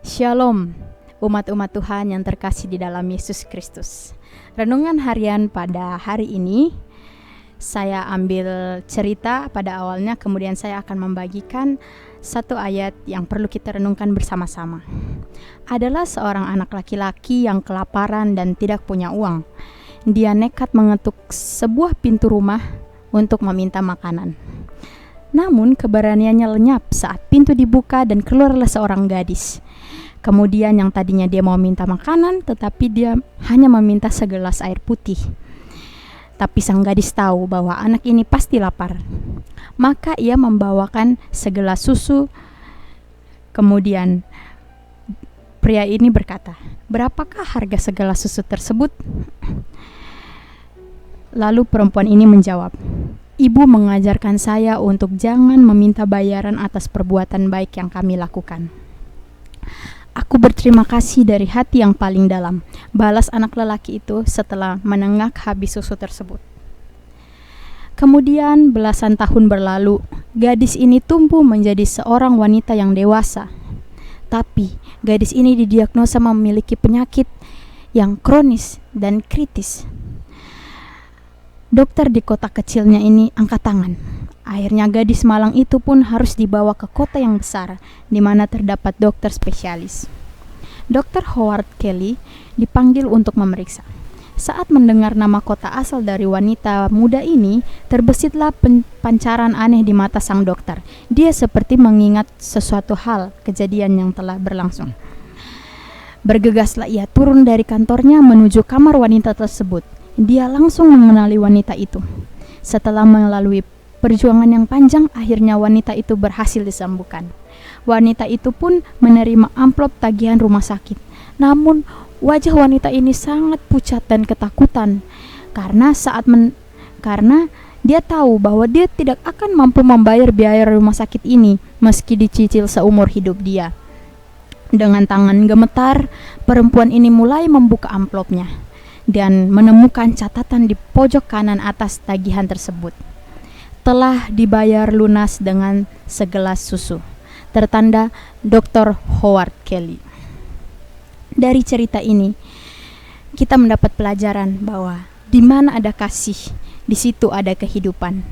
Shalom, umat-umat Tuhan yang terkasih di dalam Yesus Kristus. Renungan harian pada hari ini, saya ambil cerita pada awalnya, kemudian saya akan membagikan satu ayat yang perlu kita renungkan bersama-sama. Adalah seorang anak laki-laki yang kelaparan dan tidak punya uang. Dia nekat mengetuk sebuah pintu rumah untuk meminta makanan. Namun keberaniannya lenyap saat pintu dibuka dan keluarlah seorang gadis. Kemudian yang tadinya dia mau minta makanan, tetapi dia hanya meminta segelas air putih. Tapi sang gadis tahu bahwa anak ini pasti lapar. Maka ia membawakan segelas susu. Kemudian pria ini berkata, "Berapakah harga segelas susu tersebut?" Lalu perempuan ini menjawab, "Ibu mengajarkan saya untuk jangan meminta bayaran atas perbuatan baik yang kami lakukan." "Aku berterima kasih dari hati yang paling dalam," balas anak lelaki itu setelah menenggak habis susu tersebut. Kemudian belasan tahun berlalu, gadis ini tumbuh menjadi seorang wanita yang dewasa. Tapi gadis ini didiagnosa memiliki penyakit yang kronis dan kritis. Dokter di kota kecilnya ini angkat tangan. Akhirnya gadis malang itu pun harus dibawa ke kota yang besar, di mana terdapat dokter spesialis. Dr. Howard Kelly dipanggil untuk memeriksa. Saat mendengar nama kota asal dari wanita muda ini, terbesitlah pancaran aneh di mata sang dokter. Dia seperti mengingat sesuatu hal, kejadian yang telah berlangsung. Bergegaslah ia turun dari kantornya menuju kamar wanita tersebut. Dia langsung mengenali wanita itu. Setelah melalui perjuangan yang panjang, akhirnya wanita itu berhasil disembuhkan. Wanita itu pun menerima amplop tagihan rumah sakit. Namun, wajah wanita ini sangat pucat dan ketakutan karena dia tahu bahwa dia tidak akan mampu membayar biaya rumah sakit ini meski dicicil seumur hidup dia. Dengan tangan gemetar, perempuan ini mulai membuka amplopnya dan menemukan catatan di pojok kanan atas tagihan tersebut. Telah dibayar lunas dengan segelas susu. Tertanda Dr. Howard Kelly. Dari cerita ini, kita mendapat pelajaran bahwa di mana ada kasih, di situ ada kehidupan.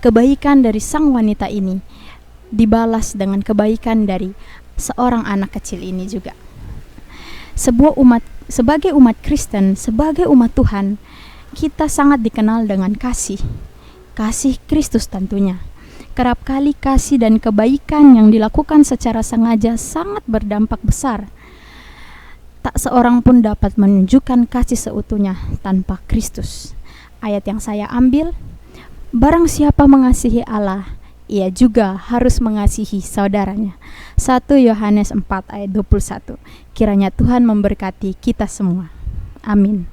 Kebaikan dari sang wanita ini dibalas dengan kebaikan dari seorang anak kecil ini juga. Sebagai umat Kristen, sebagai umat Tuhan, kita sangat dikenal dengan kasih Kristus tentunya. Kerap kali kasih dan kebaikan yang dilakukan secara sengaja sangat berdampak besar. Tak seorang pun dapat menunjukkan kasih seutuhnya tanpa Kristus. Ayat yang saya ambil, barang siapa mengasihi Allah, ia juga harus mengasihi saudaranya. 1 Yohanes 4 ayat 21. Kiranya Tuhan memberkati kita semua. Amin.